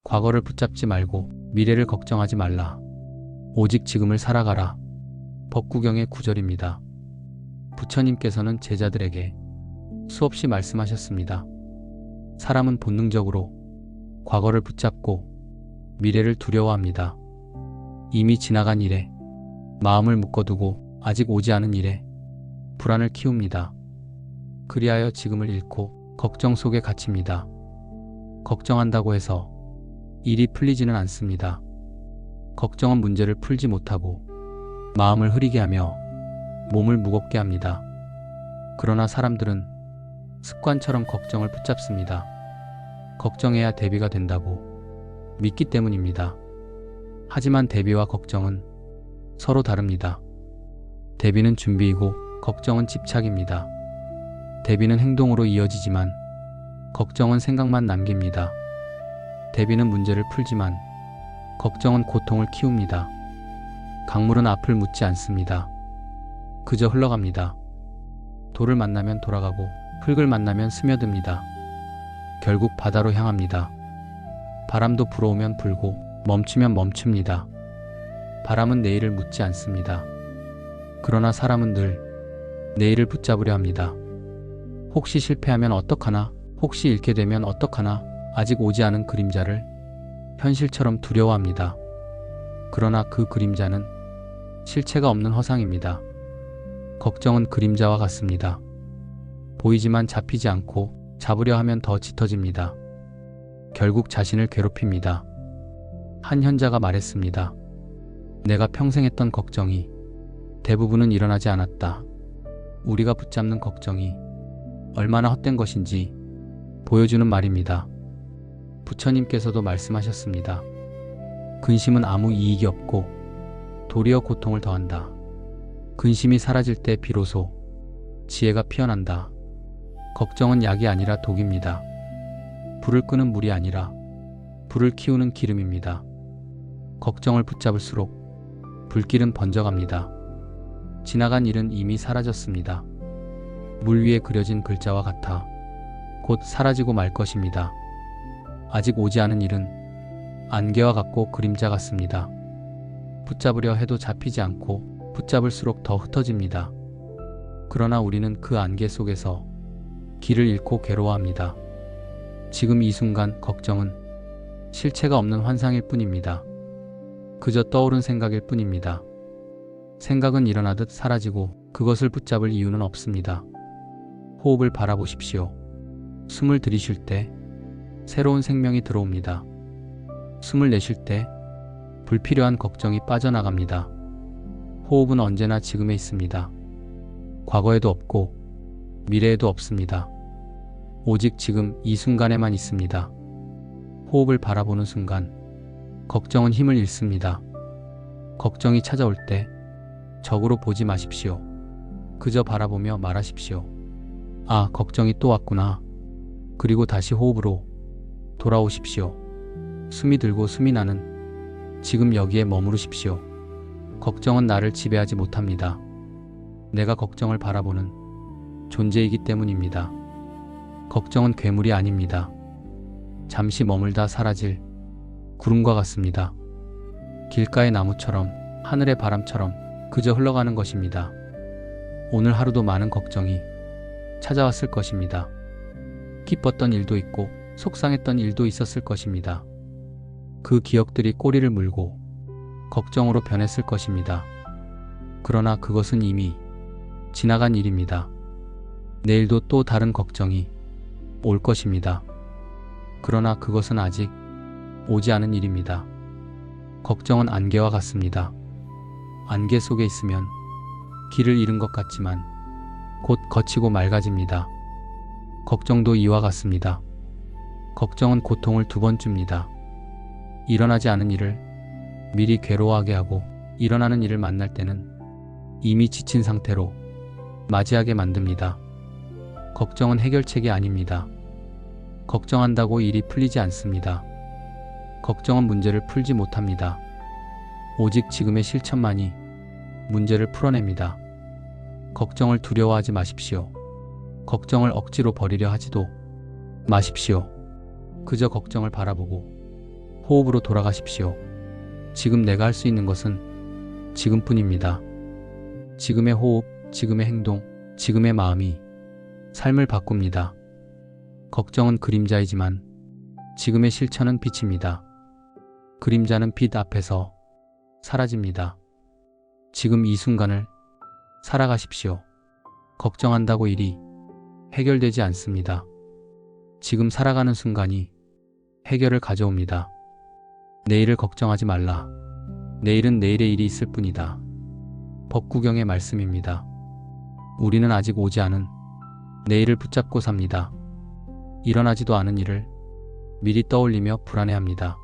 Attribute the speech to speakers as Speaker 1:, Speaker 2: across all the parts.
Speaker 1: 과거를 붙잡지 말고 미래를 걱정하지 말라. 오직 지금을 살아가라. 법구경의 구절입니다. 부처님께서는 제자들에게 수없이 말씀하셨습니다. 사람은 본능적으로 과거를 붙잡고 미래를 두려워합니다. 이미 지나간 일에 마음을 묶어두고 아직 오지 않은 일에 불안을 키웁니다. 그리하여 지금을 잃고 걱정 속에 갇힙니다. 걱정한다고 해서 일이 풀리지는 않습니다. 걱정은 문제를 풀지 못하고 마음을 흐리게 하며 몸을 무겁게 합니다. 그러나 사람들은 습관처럼 걱정을 붙잡습니다. 걱정해야 대비가 된다고 믿기 때문입니다. 하지만 대비와 걱정은 서로 다릅니다. 대비는 준비이고 걱정은 집착입니다. 대비는 행동으로 이어지지만 걱정은 생각만 남깁니다. 대비는 문제를 풀지만 걱정은 고통을 키웁니다. 강물은 앞을 묻지 않습니다. 그저 흘러갑니다. 돌을 만나면 돌아가고 흙을 만나면 스며듭니다. 결국 바다로 향합니다. 바람도 불어오면 불고 멈추면 멈춥니다. 바람은 내일을 묻지 않습니다. 그러나 사람은 늘 내일을 붙잡으려 합니다. 혹시 실패하면 어떡하나? 혹시 잃게 되면 어떡하나? 아직 오지 않은 그림자를 현실처럼 두려워합니다. 그러나 그 그림자는 실체가 없는 허상입니다. 걱정은 그림자와 같습니다. 보이지만 잡히지 않고 잡으려 하면 더 짙어집니다. 결국 자신을 괴롭힙니다. 한 현자가 말했습니다. 내가 평생 했던 걱정이 대부분은 일어나지 않았다. 우리가 붙잡는 걱정이 얼마나 헛된 것인지 보여주는 말입니다. 부처님께서도 말씀하셨습니다. 근심은 아무 이익이 없고 도리어 고통을 더한다. 근심이 사라질 때 비로소 지혜가 피어난다. 걱정은 약이 아니라 독입니다. 불을 끄는 물이 아니라 불을 키우는 기름입니다. 걱정을 붙잡을수록 불길은 번져갑니다. 지나간 일은 이미 사라졌습니다. 물 위에 그려진 글자와 같아 곧 사라지고 말 것입니다. 아직 오지 않은 일은 안개와 같고 그림자 같습니다. 붙잡으려 해도 잡히지 않고 붙잡을수록 더 흩어집니다. 그러나 우리는 그 안개 속에서 길을 잃고 괴로워합니다. 지금 이 순간 걱정은 실체가 없는 환상일 뿐입니다. 그저 떠오른 생각일 뿐입니다. 생각은 일어나듯 사라지고 그것을 붙잡을 이유는 없습니다. 호흡을 바라보십시오. 숨을 들이쉴 때 새로운 생명이 들어옵니다. 숨을 내쉴 때 불필요한 걱정이 빠져나갑니다. 호흡은 언제나 지금에 있습니다. 과거에도 없고 미래에도 없습니다. 오직 지금 이 순간에만 있습니다. 호흡을 바라보는 순간 걱정은 힘을 잃습니다. 걱정이 찾아올 때 적으로 보지 마십시오. 그저 바라보며 말하십시오. 아, 걱정이 또 왔구나. 그리고 다시 호흡으로 돌아오십시오. 숨이 들고 숨이 나는 지금 여기에 머무르십시오. 걱정은 나를 지배하지 못합니다. 내가 걱정을 바라보는 존재이기 때문입니다. 걱정은 괴물이 아닙니다. 잠시 머물다 사라질 구름과 같습니다. 길가의 나무처럼 하늘의 바람처럼 그저 흘러가는 것입니다. 오늘 하루도 많은 걱정이 찾아왔을 것입니다. 기뻤던 일도 있고 속상했던 일도 있었을 것입니다. 그 기억들이 꼬리를 물고 걱정으로 변했을 것입니다. 그러나 그것은 이미 지나간 일입니다. 내일도 또 다른 걱정이 올 것입니다. 그러나 그것은 아직 오지 않은 일입니다. 걱정은 안개와 같습니다. 안개 속에 있으면 길을 잃은 것 같지만 곧 거치고 맑아집니다. 걱정도 이와 같습니다. 걱정은 고통을 두 번 줍니다. 일어나지 않은 일을 미리 괴로워하게 하고 일어나는 일을 만날 때는 이미 지친 상태로 맞이하게 만듭니다. 걱정은 해결책이 아닙니다. 걱정한다고 일이 풀리지 않습니다. 걱정은 문제를 풀지 못합니다. 오직 지금의 실천만이 문제를 풀어냅니다. 걱정을 두려워하지 마십시오. 걱정을 억지로 버리려 하지도 마십시오. 그저 걱정을 바라보고 호흡으로 돌아가십시오. 지금 내가 할 수 있는 것은 지금뿐입니다. 지금의 호흡, 지금의 행동, 지금의 마음이 삶을 바꿉니다. 걱정은 그림자이지만 지금의 실천은 빛입니다. 그림자는 빛 앞에서 사라집니다. 지금 이 순간을 살아가십시오. 걱정한다고 일이 해결되지 않습니다. 지금 살아가는 순간이 해결을 가져옵니다. 내일을 걱정하지 말라. 내일은 내일의 일이 있을 뿐이다. 법구경의 말씀입니다. 우리는 아직 오지 않은 내일을 붙잡고 삽니다. 일어나지도 않은 일을 미리 떠올리며 불안해합니다.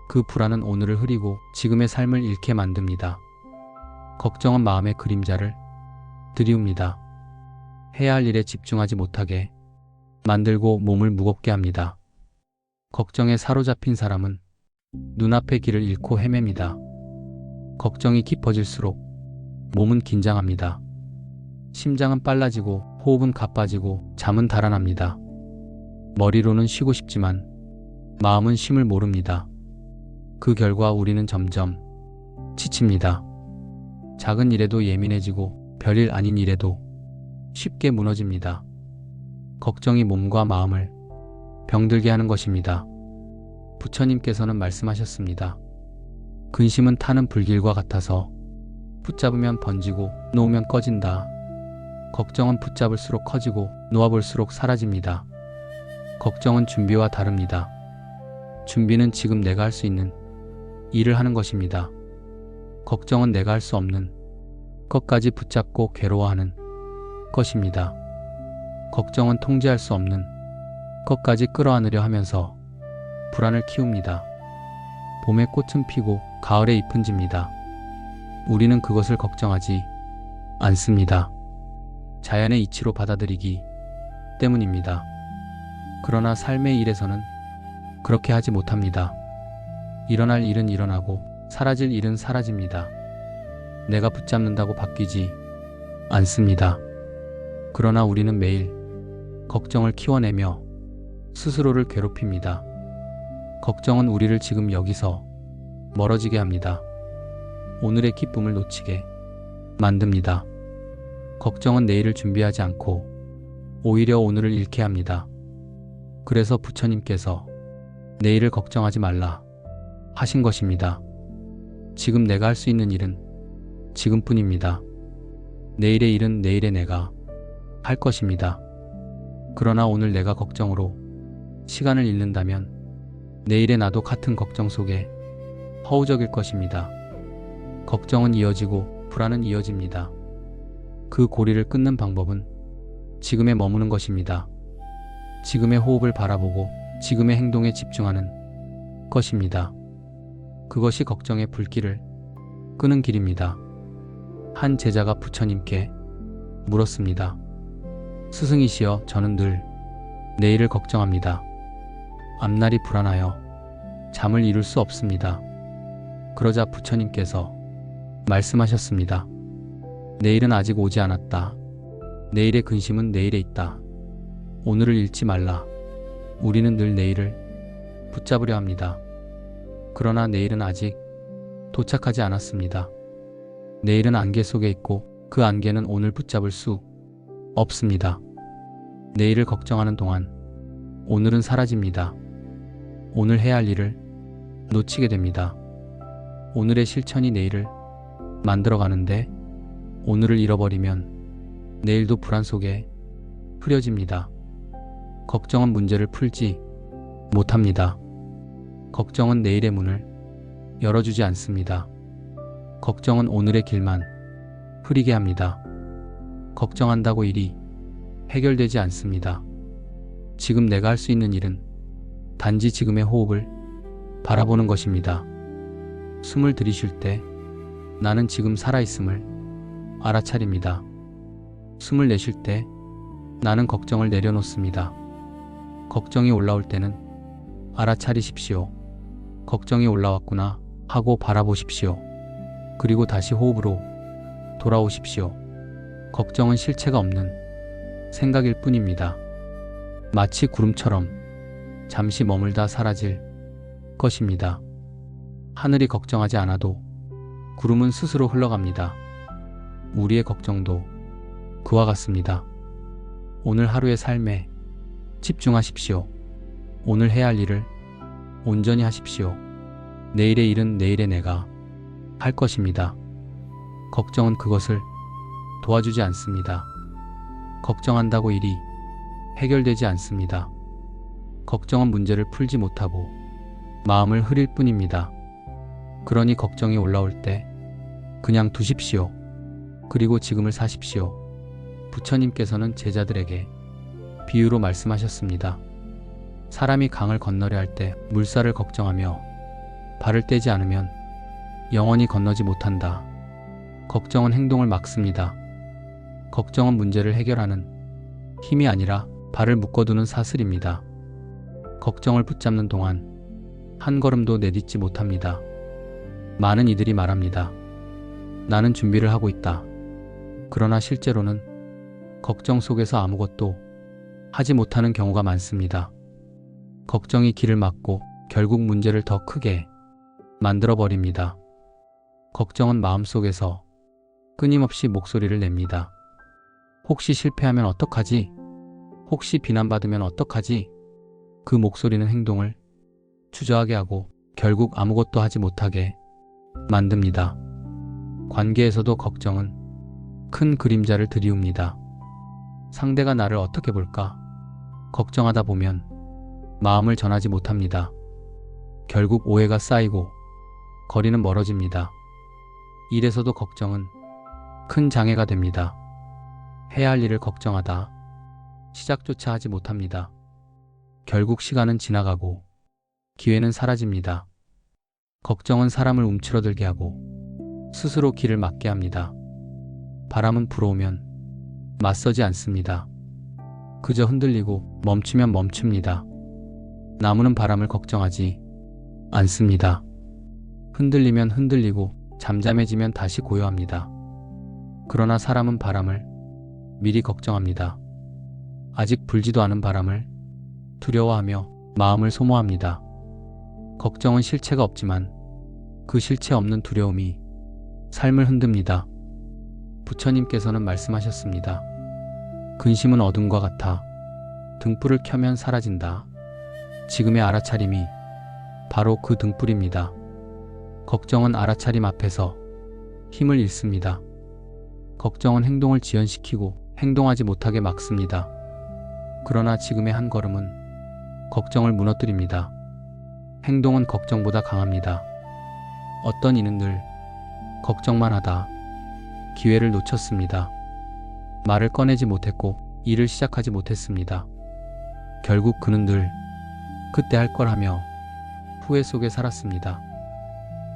Speaker 1: 그 불안은 오늘을 흐리고 지금의 삶을 잃게 만듭니다. 걱정은 마음의 그림자를 들이웁니다. 해야 할 일에 집중하지 못하게 만들고 몸을 무겁게 합니다. 걱정에 사로잡힌 사람은 눈앞의 길을 잃고 헤맵니다. 걱정이 깊어질수록 몸은 긴장합니다. 심장은 빨라지고 호흡은 가빠지고 잠은 달아납니다. 머리로는 쉬고 싶지만 마음은 쉼을 모릅니다. 그 결과 우리는 점점 지칩니다. 작은 일에도 예민해지고 별일 아닌 일에도 쉽게 무너집니다. 걱정이 몸과 마음을 병들게 하는 것입니다. 부처님께서는 말씀하셨습니다. 근심은 타는 불길과 같아서 붙잡으면 번지고 놓으면 꺼진다. 걱정은 붙잡을수록 커지고 놓아볼수록 사라집니다. 걱정은 준비와 다릅니다. 준비는 지금 내가 할 수 있는 일을 하는 것입니다. 걱정은 내가 할 수 없는 것까지 붙잡고 괴로워하는 것입니다. 걱정은 통제할 수 없는 것까지 끌어안으려 하면서 불안을 키웁니다. 봄에 꽃은 피고 가을에 잎은 집니다. 우리는 그것을 걱정하지 않습니다. 자연의 이치로 받아들이기 때문입니다. 그러나 삶의 일에서는 그렇게 하지 못합니다. 일어날 일은 일어나고 사라질 일은 사라집니다. 내가 붙잡는다고 바뀌지 않습니다. 그러나 우리는 매일 걱정을 키워내며 스스로를 괴롭힙니다. 걱정은 우리를 지금 여기서 멀어지게 합니다. 오늘의 기쁨을 놓치게 만듭니다. 걱정은 내일을 준비하지 않고 오히려 오늘을 잃게 합니다. 그래서 부처님께서 내일을 걱정하지 말라 하신 것입니다. 지금 내가 할 수 있는 일은 지금뿐입니다. 내일의 일은 내일의 내가 할 것입니다. 그러나 오늘 내가 걱정으로 시간을 잃는다면 내일의 나도 같은 걱정 속에 허우적일 것입니다. 걱정은 이어지고 불안은 이어집니다. 그 고리를 끊는 방법은 지금에 머무는 것입니다. 지금의 호흡을 바라보고 지금의 행동에 집중하는 것입니다. 그것이 걱정의 불길을 끄는 길입니다. 한 제자가 부처님께 물었습니다. 스승이시여, 저는 늘 내일을 걱정합니다. 앞날이 불안하여 잠을 이룰 수 없습니다. 그러자 부처님께서 말씀하셨습니다. 내일은 아직 오지 않았다. 내일의 근심은 내일에 있다. 오늘을 잃지 말라. 우리는 늘 내일을 붙잡으려 합니다. 그러나 내일은 아직 도착하지 않았습니다. 내일은 안개 속에 있고 그 안개는 오늘 붙잡을 수 없습니다. 내일을 걱정하는 동안 오늘은 사라집니다. 오늘 해야 할 일을 놓치게 됩니다. 오늘의 실천이 내일을 만들어가는데 오늘을 잃어버리면 내일도 불안 속에 흐려집니다. 걱정은 문제를 풀지 못합니다. 걱정은 내일의 문을 열어주지 않습니다. 걱정은 오늘의 길만 흐리게 합니다. 걱정한다고 일이 해결되지 않습니다. 지금 내가 할 수 있는 일은 단지 지금의 호흡을 바라보는 것입니다. 숨을 들이쉴 때 나는 지금 살아있음을 알아차립니다. 숨을 내쉴 때 나는 걱정을 내려놓습니다. 걱정이 올라올 때는 알아차리십시오. 걱정이 올라왔구나 하고 바라보십시오. 그리고 다시 호흡으로 돌아오십시오. 걱정은 실체가 없는 생각일 뿐입니다. 마치 구름처럼 잠시 머물다 사라질 것입니다. 하늘이 걱정하지 않아도 구름은 스스로 흘러갑니다. 우리의 걱정도 그와 같습니다. 오늘 하루의 삶에 집중하십시오. 오늘 해야 할 일을 온전히 하십시오. 내일의 일은 내일의 내가 할 것입니다. 걱정은 그것을 도와주지 않습니다. 걱정한다고 일이 해결되지 않습니다. 걱정은 문제를 풀지 못하고 마음을 흐릴 뿐입니다. 그러니 걱정이 올라올 때 그냥 두십시오. 그리고 지금을 사십시오. 부처님께서는 제자들에게 비유로 말씀하셨습니다. 사람이 강을 건너려 할 때 물살을 걱정하며 발을 떼지 않으면 영원히 건너지 못한다. 걱정은 행동을 막습니다. 걱정은 문제를 해결하는 힘이 아니라 발을 묶어두는 사슬입니다. 걱정을 붙잡는 동안 한 걸음도 내딛지 못합니다. 많은 이들이 말합니다. 나는 준비를 하고 있다. 그러나 실제로는 걱정 속에서 아무것도 하지 못하는 경우가 많습니다. 걱정이 길을 막고 결국 문제를 더 크게 만들어버립니다. 걱정은 마음속에서 끊임없이 목소리를 냅니다. 혹시 실패하면 어떡하지? 혹시 비난받으면 어떡하지? 그 목소리는 행동을 주저하게 하고 결국 아무것도 하지 못하게 만듭니다. 관계에서도 걱정은 큰 그림자를 들이웁니다. 상대가 나를 어떻게 볼까? 걱정하다 보면 마음을 전하지 못합니다. 결국 오해가 쌓이고 거리는 멀어집니다. 일에서도 걱정은 큰 장애가 됩니다. 해야 할 일을 걱정하다 시작조차 하지 못합니다. 결국 시간은 지나가고 기회는 사라집니다. 걱정은 사람을 움츠러들게 하고 스스로 길을 막게 합니다. 바람은 불어오면 맞서지 않습니다. 그저 흔들리고 멈추면 멈춥니다. 나무는 바람을 걱정하지 않습니다. 흔들리면 흔들리고 잠잠해지면 다시 고요합니다. 그러나 사람은 바람을 미리 걱정합니다. 아직 불지도 않은 바람을 두려워하며 마음을 소모합니다. 걱정은 실체가 없지만 그 실체 없는 두려움이 삶을 흔듭니다. 부처님께서는 말씀하셨습니다. 근심은 어둠과 같아 등불을 켜면 사라진다. 지금의 알아차림이 바로 그 등불입니다. 걱정은 알아차림 앞에서 힘을 잃습니다. 걱정은 행동을 지연시키고 행동하지 못하게 막습니다. 그러나 지금의 한 걸음은 걱정을 무너뜨립니다. 행동은 걱정보다 강합니다. 어떤 이는 늘 걱정만 하다 기회를 놓쳤습니다. 말을 꺼내지 못했고 일을 시작하지 못했습니다. 결국 그는 늘 그때 할 걸 하며 후회 속에 살았습니다.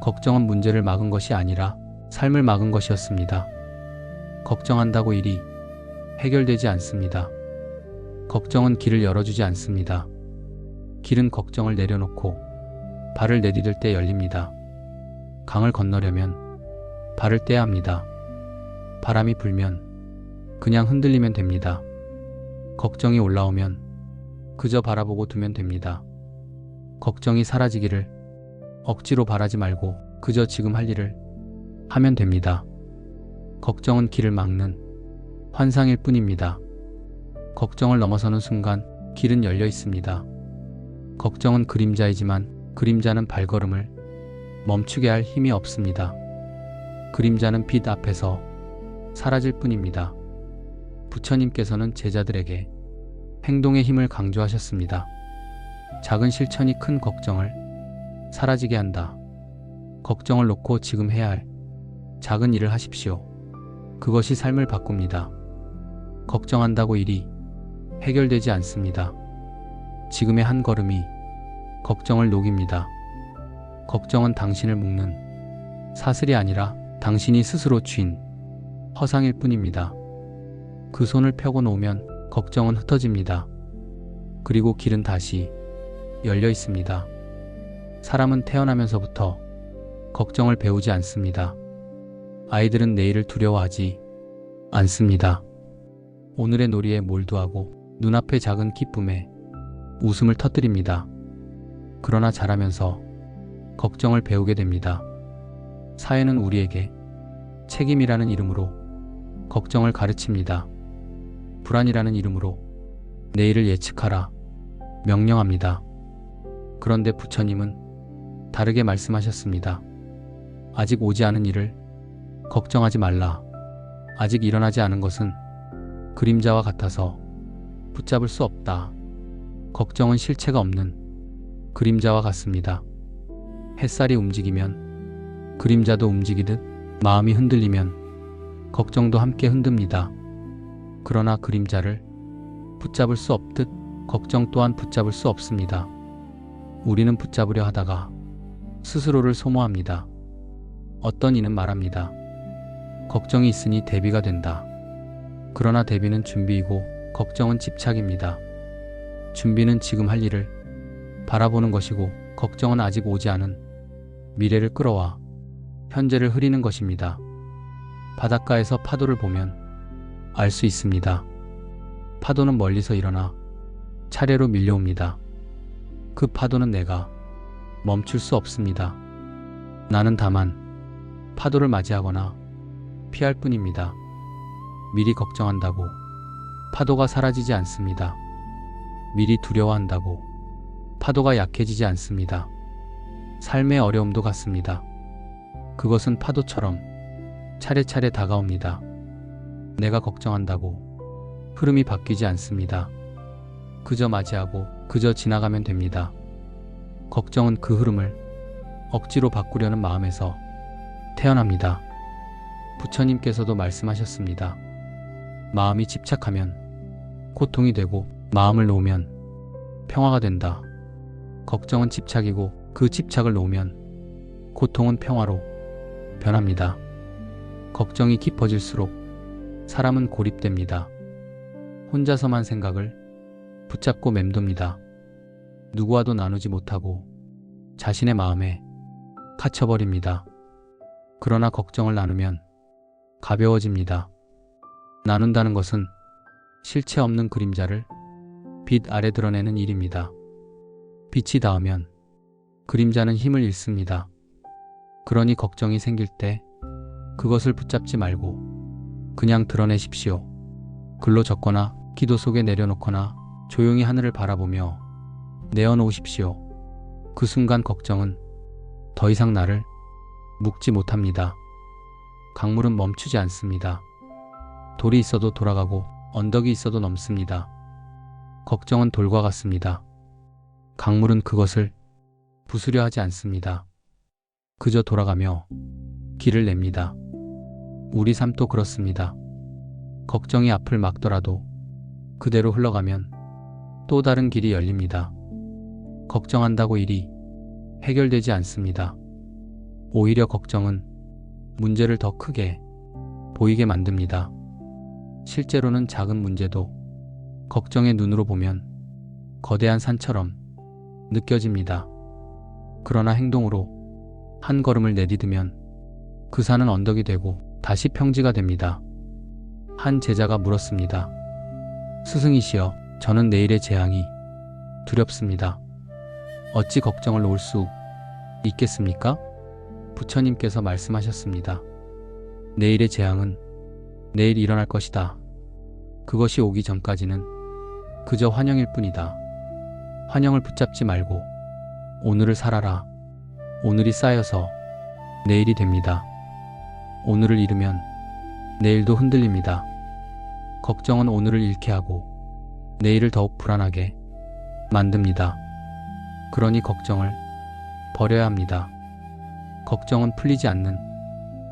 Speaker 1: 걱정은 문제를 막은 것이 아니라 삶을 막은 것이었습니다. 걱정한다고 일이 해결되지 않습니다. 걱정은 길을 열어주지 않습니다. 길은 걱정을 내려놓고 발을 내디딜 때 열립니다. 강을 건너려면 발을 떼야 합니다. 바람이 불면 그냥 흔들리면 됩니다. 걱정이 올라오면 그저 바라보고 두면 됩니다. 걱정이 사라지기를 억지로 바라지 말고 그저 지금 할 일을 하면 됩니다. 걱정은 길을 막는 환상일 뿐입니다. 걱정을 넘어서는 순간 길은 열려 있습니다. 걱정은 그림자이지만 그림자는 발걸음을 멈추게 할 힘이 없습니다. 그림자는 빛 앞에서 사라질 뿐입니다. 부처님께서는 제자들에게 행동의 힘을 강조하셨습니다. 작은 실천이 큰 걱정을 사라지게 한다. 걱정을 놓고 지금 해야 할 작은 일을 하십시오. 그것이 삶을 바꿉니다. 걱정한다고 일이 해결되지 않습니다. 지금의 한 걸음이 걱정을 녹입니다. 걱정은 당신을 묶는 사슬이 아니라 당신이 스스로 쥔 허상일 뿐입니다. 그 손을 펴고 놓으면 걱정은 흩어집니다. 그리고 길은 다시 열려 있습니다. 사람은 태어나면서부터 걱정을 배우지 않습니다. 아이들은 내일을 두려워하지 않습니다. 오늘의 놀이에 몰두하고 눈앞의 작은 기쁨에 웃음을 터뜨립니다. 그러나 자라면서 걱정을 배우게 됩니다. 사회는 우리에게 책임이라는 이름으로 걱정을 가르칩니다. 불안이라는 이름으로 내일을 예측하라 명령합니다. 그런데 부처님은 다르게 말씀하셨습니다. 아직 오지 않은 일을 걱정하지 말라. 아직 일어나지 않은 것은 그림자와 같아서 붙잡을 수 없다. 걱정은 실체가 없는 그림자와 같습니다. 햇살이 움직이면 그림자도 움직이듯 마음이 흔들리면 걱정도 함께 흔듭니다. 그러나 그림자를 붙잡을 수 없듯 걱정 또한 붙잡을 수 없습니다. 우리는 붙잡으려 하다가 스스로를 소모합니다. 어떤 이는 말합니다. 걱정이 있으니 대비가 된다. 그러나 대비는 준비이고 걱정은 집착입니다. 준비는 지금 할 일을 바라보는 것이고 걱정은 아직 오지 않은 미래를 끌어와 현재를 흐리는 것입니다. 바닷가에서 파도를 보면 알 수 있습니다. 파도는 멀리서 일어나 차례로 밀려옵니다. 그 파도는 내가 멈출 수 없습니다. 나는 다만 파도를 맞이하거나 피할 뿐입니다. 미리 걱정한다고 파도가 사라지지 않습니다. 미리 두려워한다고 파도가 약해지지 않습니다. 삶의 어려움도 같습니다. 그것은 파도처럼 차례차례 다가옵니다. 내가 걱정한다고 흐름이 바뀌지 않습니다. 그저 맞이하고 그저 지나가면 됩니다. 걱정은 그 흐름을 억지로 바꾸려는 마음에서 태어납니다. 부처님께서도 말씀하셨습니다. 마음이 집착하면 고통이 되고 마음을 놓으면 평화가 된다. 걱정은 집착이고 그 집착을 놓으면 고통은 평화로 변합니다. 걱정이 깊어질수록 사람은 고립됩니다. 혼자서만 생각을 붙잡고 맴돕니다. 누구와도 나누지 못하고 자신의 마음에 갇혀버립니다. 그러나 걱정을 나누면 가벼워집니다. 나눈다는 것은 실체 없는 그림자를 빛 아래 드러내는 일입니다. 빛이 닿으면 그림자는 힘을 잃습니다. 그러니 걱정이 생길 때 그것을 붙잡지 말고 그냥 드러내십시오. 글로 적거나 기도 속에 내려놓거나 조용히 하늘을 바라보며 내어놓으십시오. 그 순간 걱정은 더 이상 나를 묶지 못합니다. 강물은 멈추지 않습니다. 돌이 있어도 돌아가고 언덕이 있어도 넘습니다. 걱정은 돌과 같습니다. 강물은 그것을 부수려 하지 않습니다. 그저 돌아가며 길을 냅니다. 우리 삶도 그렇습니다. 걱정이 앞을 막더라도 그대로 흘러가면 또 다른 길이 열립니다. 걱정한다고 일이 해결되지 않습니다. 오히려 걱정은 문제를 더 크게 보이게 만듭니다. 실제로는 작은 문제도 걱정의 눈으로 보면 거대한 산처럼 느껴집니다. 그러나 행동으로 한 걸음을 내디디면 그 산은 언덕이 되고 다시 평지가 됩니다. 한 제자가 물었습니다. 스승이시여, 저는 내일의 재앙이 두렵습니다. 어찌 걱정을 놓을 수 있겠습니까? 부처님께서 말씀하셨습니다. 내일의 재앙은 내일 일어날 것이다. 그것이 오기 전까지는 그저 환영일 뿐이다. 환영을 붙잡지 말고 오늘을 살아라. 오늘이 쌓여서 내일이 됩니다. 오늘을 잃으면 내일도 흔들립니다. 걱정은 오늘을 잃게 하고 내일을 더욱 불안하게 만듭니다. 그러니 걱정을 버려야 합니다. 걱정은 풀리지 않는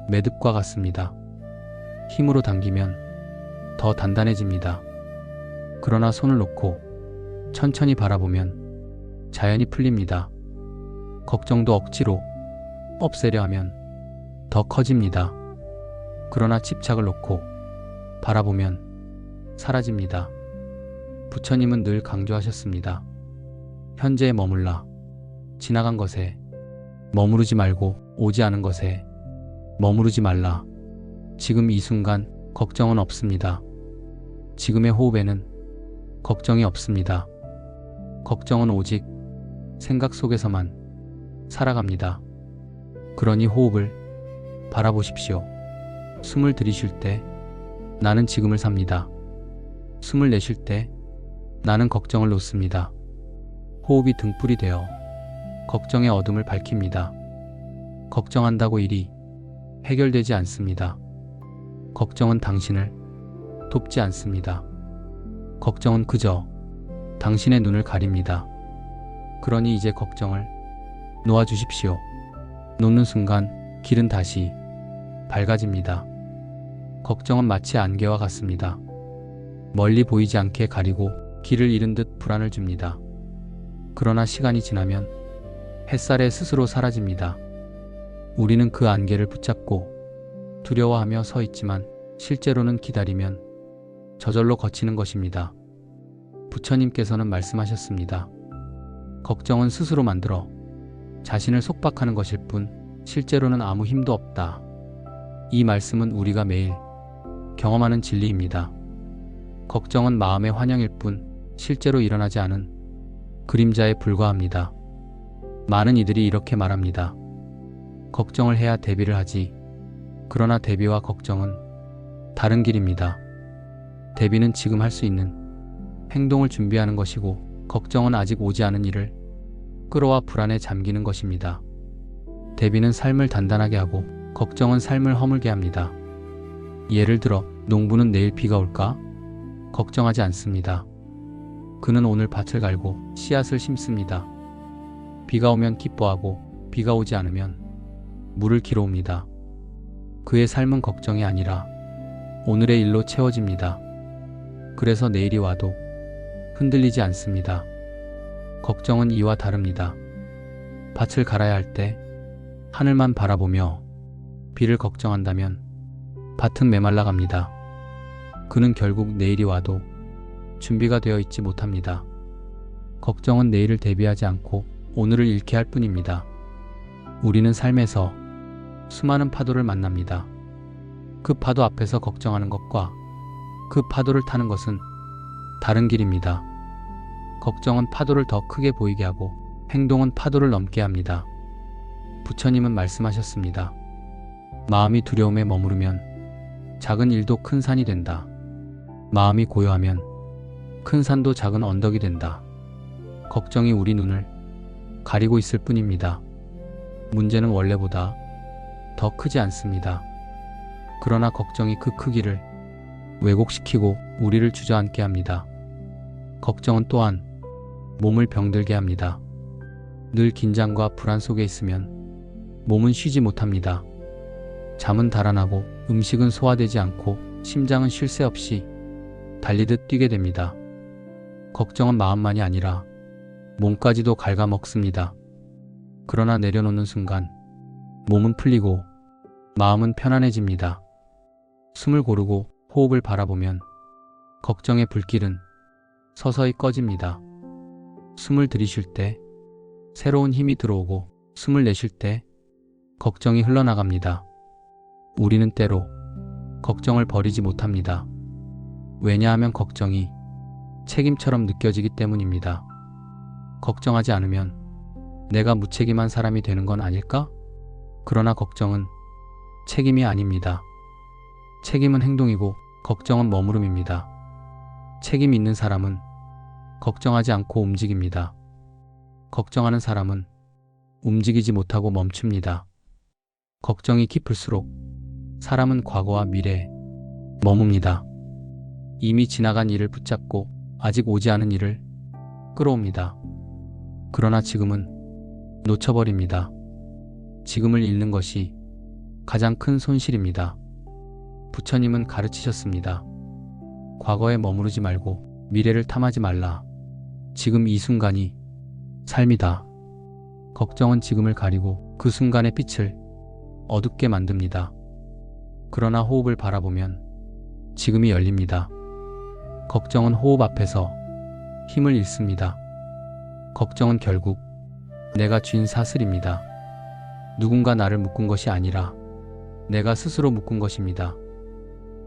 Speaker 1: 매듭과 같습니다. 힘으로 당기면 더 단단해집니다. 그러나 손을 놓고 천천히 바라보면 자연히 풀립니다. 걱정도 억지로 없애려 하면 더 커집니다. 그러나 집착을 놓고 바라보면 사라집니다. 부처님은 늘 강조하셨습니다. 현재에 머물라. 지나간 것에 머무르지 말고 오지 않은 것에 머무르지 말라. 지금 이 순간 걱정은 없습니다. 지금의 호흡에는 걱정이 없습니다. 걱정은 오직 생각 속에서만 살아갑니다. 그러니 호흡을 바라보십시오. 숨을 들이쉴 때 나는 지금을 삽니다. 숨을 내쉴 때 나는 걱정을 놓습니다. 호흡이 등불이 되어 걱정의 어둠을 밝힙니다. 걱정한다고 일이 해결되지 않습니다. 걱정은 당신을 돕지 않습니다. 걱정은 그저 당신의 눈을 가립니다. 그러니 이제 걱정을 놓아주십시오. 놓는 순간 길은 다시 밝아집니다. 걱정은 마치 안개와 같습니다. 멀리 보이지 않게 가리고 길을 잃은 듯 불안을 줍니다. 그러나 시간이 지나면 햇살에 스스로 사라집니다. 우리는 그 안개를 붙잡고 두려워하며 서 있지만 실제로는 기다리면 저절로 거치는 것입니다. 부처님께서는 말씀하셨습니다. 걱정은 스스로 만들어 자신을 속박하는 것일 뿐 실제로는 아무 힘도 없다. 이 말씀은 우리가 매일 경험하는 진리입니다. 걱정은 마음의 환영일 뿐 실제로 일어나지 않은 그림자에 불과합니다. 많은 이들이 이렇게 말합니다. 걱정을 해야 대비를 하지. 그러나 대비와 걱정은 다른 길입니다. 대비는 지금 할 수 있는 행동을 준비하는 것이고 걱정은 아직 오지 않은 일을 끌어와 불안에 잠기는 것입니다. 대비는 삶을 단단하게 하고 걱정은 삶을 허물게 합니다. 예를 들어 농부는 내일 비가 올까? 걱정하지 않습니다. 그는 오늘 밭을 갈고 씨앗을 심습니다. 비가 오면 기뻐하고 비가 오지 않으면 물을 길어옵니다. 그의 삶은 걱정이 아니라 오늘의 일로 채워집니다. 그래서 내일이 와도 흔들리지 않습니다. 걱정은 이와 다릅니다. 밭을 갈아야 할 때 하늘만 바라보며 비를 걱정한다면 밭은 메말라 갑니다. 그는 결국 내일이 와도 준비가 되어 있지 못합니다. 걱정은 내일을 대비하지 않고 오늘을 잃게 할 뿐입니다. 우리는 삶에서 수많은 파도를 만납니다. 그 파도 앞에서 걱정하는 것과 그 파도를 타는 것은 다른 길입니다. 걱정은 파도를 더 크게 보이게 하고 행동은 파도를 넘게 합니다. 부처님은 말씀하셨습니다. 마음이 두려움에 머무르면 작은 일도 큰 산이 된다. 마음이 고요하면 큰 산도 작은 언덕이 된다. 걱정이 우리 눈을 가리고 있을 뿐입니다. 문제는 원래보다 더 크지 않습니다. 그러나 걱정이 그 크기를 왜곡시키고 우리를 주저앉게 합니다. 걱정은 또한 몸을 병들게 합니다. 늘 긴장과 불안 속에 있으면 몸은 쉬지 못합니다. 잠은 달아나고 음식은 소화되지 않고 심장은 쉴 새 없이 달리듯 뛰게 됩니다. 걱정은 마음만이 아니라 몸까지도 갉아먹습니다. 그러나 내려놓는 순간 몸은 풀리고 마음은 편안해집니다. 숨을 고르고 호흡을 바라보면 걱정의 불길은 서서히 꺼집니다. 숨을 들이쉴 때 새로운 힘이 들어오고 숨을 내쉴 때 걱정이 흘러나갑니다. 우리는 때로 걱정을 버리지 못합니다. 왜냐하면 걱정이 책임처럼 느껴지기 때문입니다. 걱정하지 않으면 내가 무책임한 사람이 되는 건 아닐까? 그러나 걱정은 책임이 아닙니다. 책임은 행동이고 걱정은 머무름입니다. 책임 있는 사람은 걱정하지 않고 움직입니다. 걱정하는 사람은 움직이지 못하고 멈춥니다. 걱정이 깊을수록 사람은 과거와 미래에 머뭅니다. 이미 지나간 일을 붙잡고 아직 오지 않은 일을 끌어옵니다. 그러나 지금은 놓쳐버립니다. 지금을 잃는 것이 가장 큰 손실입니다. 부처님은 가르치셨습니다. 과거에 머무르지 말고 미래를 탐하지 말라. 지금 이 순간이 삶이다. 걱정은 지금을 가리고 그 순간의 빛을 어둡게 만듭니다. 그러나 호흡을 바라보면 지금이 열립니다. 걱정은 호흡 앞에서 힘을 잃습니다. 걱정은 결국 내가 쥔 사슬입니다. 누군가 나를 묶은 것이 아니라 내가 스스로 묶은 것입니다.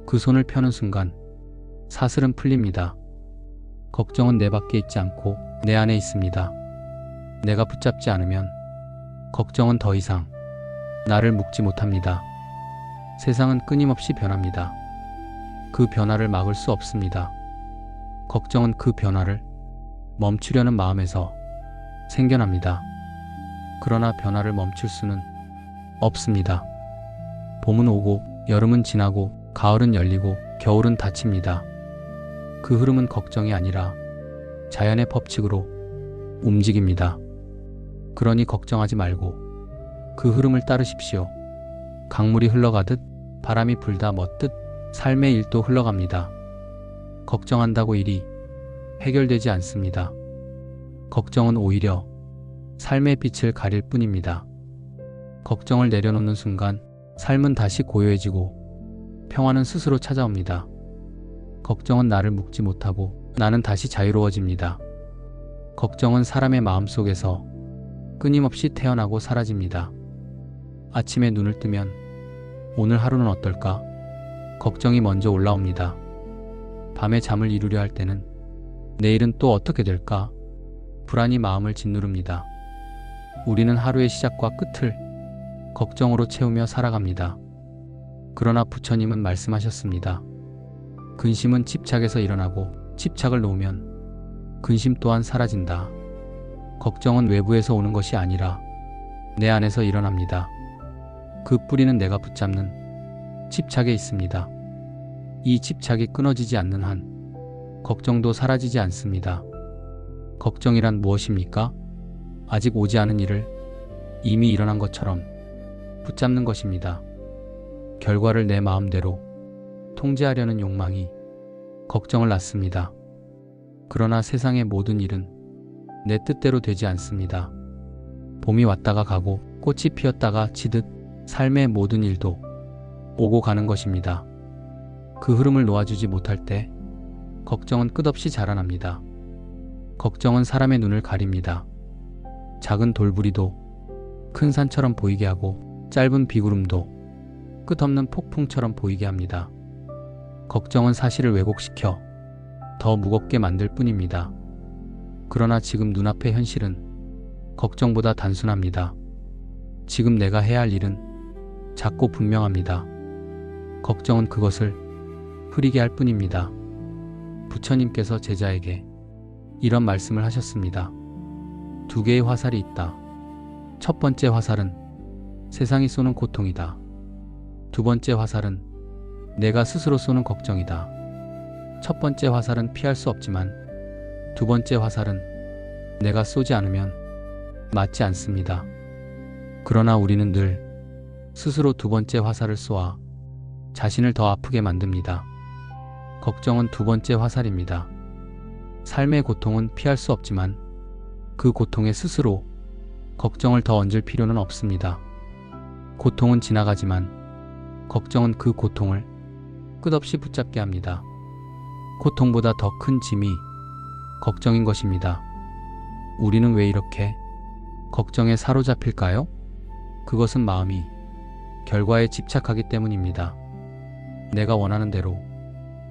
Speaker 1: 그 손을 펴는 순간 사슬은 풀립니다. 걱정은 내 밖에 있지 않고 내 안에 있습니다. 내가 붙잡지 않으면 걱정은 더 이상 나를 묶지 못합니다. 세상은 끊임없이 변합니다. 그 변화를 막을 수 없습니다. 걱정은 그 변화를 멈추려는 마음에서 생겨납니다. 그러나 변화를 멈출 수는 없습니다. 봄은 오고 여름은 지나고 가을은 열리고 겨울은 닫힙니다. 그 흐름은 걱정이 아니라 자연의 법칙으로 움직입니다. 그러니 걱정하지 말고 그 흐름을 따르십시오. 강물이 흘러가듯 바람이 불다 멎듯 삶의 일도 흘러갑니다. 걱정한다고 일이 해결되지 않습니다. 걱정은 오히려 삶의 빛을 가릴 뿐입니다. 걱정을 내려놓는 순간 삶은 다시 고요해지고 평화는 스스로 찾아옵니다. 걱정은 나를 묶지 못하고 나는 다시 자유로워집니다. 걱정은 사람의 마음속에서 끊임없이 태어나고 사라집니다. 아침에 눈을 뜨면 오늘 하루는 어떨까? 걱정이 먼저 올라옵니다. 밤에 잠을 이루려 할 때는 내일은 또 어떻게 될까? 불안이 마음을 짓누릅니다. 우리는 하루의 시작과 끝을 걱정으로 채우며 살아갑니다. 그러나 부처님은 말씀하셨습니다. 근심은 집착에서 일어나고 집착을 놓으면 근심 또한 사라진다. 걱정은 외부에서 오는 것이 아니라 내 안에서 일어납니다. 그 뿌리는 내가 붙잡는 집착에 있습니다. 이 집착이 끊어지지 않는 한 걱정도 사라지지 않습니다. 걱정이란 무엇입니까? 아직 오지 않은 일을 이미 일어난 것처럼 붙잡는 것입니다. 결과를 내 마음대로 통제하려는 욕망이 걱정을 낳습니다. 그러나 세상의 모든 일은 내 뜻대로 되지 않습니다. 봄이 왔다가 가고 꽃이 피었다가 지듯 삶의 모든 일도 오고 가는 것입니다. 그 흐름을 놓아주지 못할 때 걱정은 끝없이 자라납니다. 걱정은 사람의 눈을 가립니다. 작은 돌부리도 큰 산처럼 보이게 하고 짧은 비구름도 끝없는 폭풍처럼 보이게 합니다. 걱정은 사실을 왜곡시켜 더 무겁게 만들 뿐입니다. 그러나 지금 눈앞의 현실은 걱정보다 단순합니다. 지금 내가 해야 할 일은 작고 분명합니다. 걱정은 그것을 흐리게 할 뿐입니다. 부처님께서 제자에게 이런 말씀을 하셨습니다. 두 개의 화살이 있다. 첫 번째 화살은 세상이 쏘는 고통이다. 두 번째 화살은 내가 스스로 쏘는 걱정이다. 첫 번째 화살은 피할 수 없지만 두 번째 화살은 내가 쏘지 않으면 맞지 않습니다. 그러나 우리는 늘 스스로 두 번째 화살을 쏘아 자신을 더 아프게 만듭니다. 걱정은 두 번째 화살입니다. 삶의 고통은 피할 수 없지만 그 고통에 스스로 걱정을 더 얹을 필요는 없습니다. 고통은 지나가지만 걱정은 그 고통을 끝없이 붙잡게 합니다. 고통보다 더 큰 짐이 걱정인 것입니다. 우리는 왜 이렇게 걱정에 사로잡힐까요? 그것은 마음이 결과에 집착하기 때문입니다. 내가 원하는 대로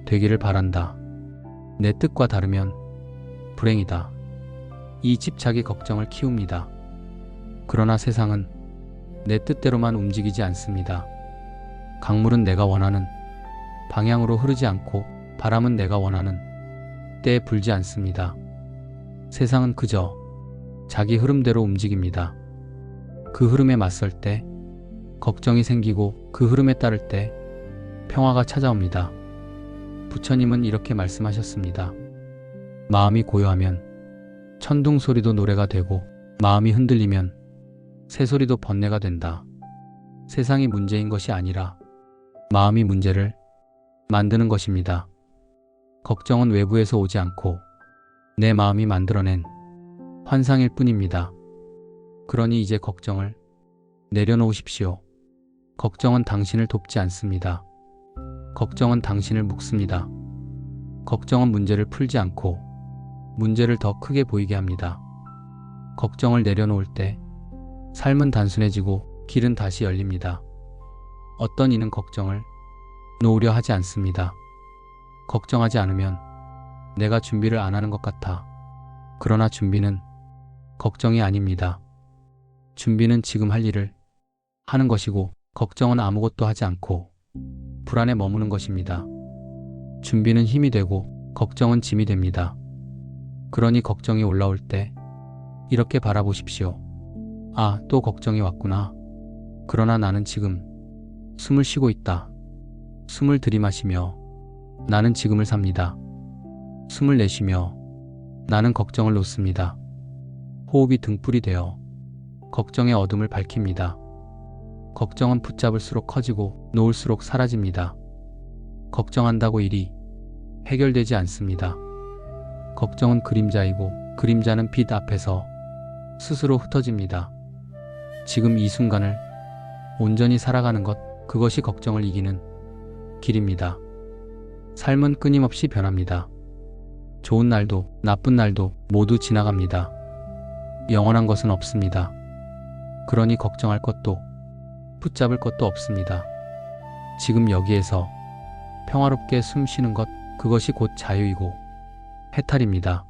Speaker 1: 되기를 바란다. 내 뜻과 다르면 불행이다. 이 집착이 걱정을 키웁니다. 그러나 세상은 내 뜻대로만 움직이지 않습니다. 강물은 내가 원하는 방향으로 흐르지 않고 바람은 내가 원하는 때에 불지 않습니다. 세상은 그저 자기 흐름대로 움직입니다. 그 흐름에 맞설 때 걱정이 생기고 그 흐름에 따를 때 평화가 찾아옵니다. 부처님은 이렇게 말씀하셨습니다. 마음이 고요하면 천둥 소리도 노래가 되고 마음이 흔들리면 새소리도 번뇌가 된다. 세상이 문제인 것이 아니라 마음이 문제를 만드는 것입니다. 걱정은 외부에서 오지 않고 내 마음이 만들어낸 환상일 뿐입니다. 그러니 이제 걱정을 내려놓으십시오. 걱정은 당신을 돕지 않습니다. 걱정은 당신을 묶습니다. 걱정은 문제를 풀지 않고 문제를 더 크게 보이게 합니다. 걱정을 내려놓을 때 삶은 단순해지고 길은 다시 열립니다. 어떤 이는 걱정을 놓으려 하지 않습니다. 걱정하지 않으면 내가 준비를 안 하는 것 같아. 그러나 준비는 걱정이 아닙니다. 준비는 지금 할 일을 하는 것이고 걱정은 아무것도 하지 않고 불안에 머무는 것입니다. 준비는 힘이 되고 걱정은 짐이 됩니다. 그러니 걱정이 올라올 때 이렇게 바라보십시오. 아, 또 걱정이 왔구나. 그러나 나는 지금 숨을 쉬고 있다. 숨을 들이마시며 나는 지금을 삽니다. 숨을 내쉬며 나는 걱정을 놓습니다. 호흡이 등불이 되어 걱정의 어둠을 밝힙니다. 걱정은 붙잡을수록 커지고 놓을수록 사라집니다. 걱정한다고 일이 해결되지 않습니다. 걱정은 그림자이고 그림자는 빛 앞에서 스스로 흩어집니다. 지금 이 순간을 온전히 살아가는 것, 그것이 걱정을 이기는 길입니다. 삶은 끊임없이 변합니다. 좋은 날도 나쁜 날도 모두 지나갑니다. 영원한 것은 없습니다. 그러니 걱정할 것도 붙잡을 것도 없습니다. 지금 여기에서 평화롭게 숨 쉬는 것, 그것이 곧 자유이고 해탈입니다.